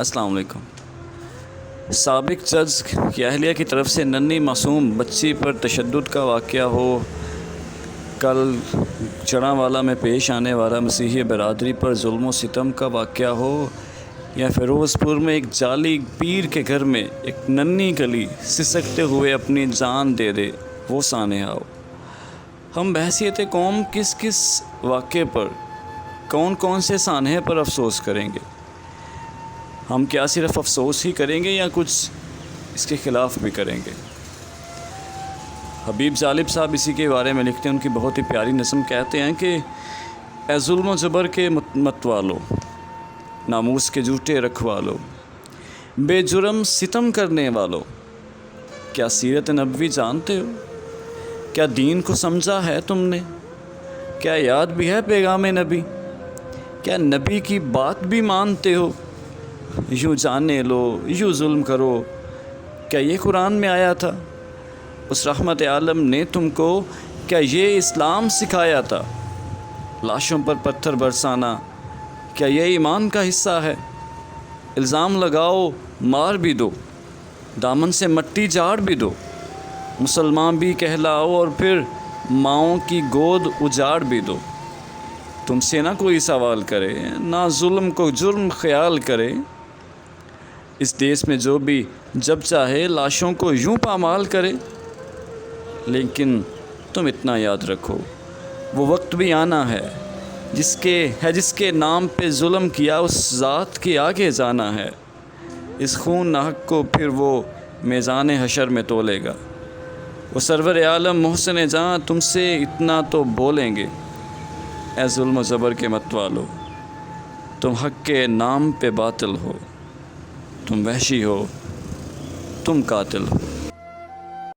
السلام علیکم۔ سابق جج کی اہلیہ کی طرف سے ننھی معصوم بچی پر تشدد کا واقعہ ہو، کل جڑاں میں پیش آنے والا مسیحی برادری پر ظلم و ستم کا واقعہ ہو، یا فیروز پور میں ایک جعلی پیر کے گھر میں ایک ننھی کلی سسکتے ہوئے اپنی جان دے دے، وہ سانحہ ہو، ہم بحیثیت قوم کس کس واقعے پر، کون کون سے سانحے پر افسوس کریں گے؟ ہم کیا صرف افسوس ہی کریں گے یا کچھ اس کے خلاف بھی کریں گے؟ حبیب ظالب صاحب اسی کے بارے میں لکھتے ہیں، ان کی بہت ہی پیاری نظم، کہتے ہیں کہ اے ظلم و جبر کے مت والو، ناموس کے جھوٹے رکھوالو، بے جرم ستم کرنے والو، کیا سیرت نبوی جانتے ہو؟ کیا دین کو سمجھا ہے تم نے؟ کیا یاد بھی ہے پیغام نبی؟ کیا نبی کی بات بھی مانتے ہو؟ یوں جانے لو، یوں ظلم کرو، کیا یہ قرآن میں آیا تھا؟ اس رحمت عالم نے تم کو کیا یہ اسلام سکھایا تھا؟ لاشوں پر پتھر برسانا کیا یہ ایمان کا حصہ ہے؟ الزام لگاؤ، مار بھی دو، دامن سے مٹی جھاڑ بھی دو، مسلمان بھی کہلاؤ اور پھر ماؤں کی گود اجاڑ بھی دو۔ تم سے نہ کوئی سوال کرے، نہ ظلم کو جرم خیال کرے، اس دیس میں جو بھی جب چاہے لاشوں کو یوں پامال کرے۔ لیکن تم اتنا یاد رکھو، وہ وقت بھی آنا ہے جس کے نام پہ ظلم کیا، اس ذات کے آگے جانا ہے، اس خون ناحق کو پھر وہ میزان حشر میں تولے گا۔ وہ سرور عالم محسن جاں تم سے اتنا تو بولیں گے، اے ظلم و جبر کے مت والو، تم حق کے نام پہ باطل ہو، تم وحشی ہو، تم قاتل ہو۔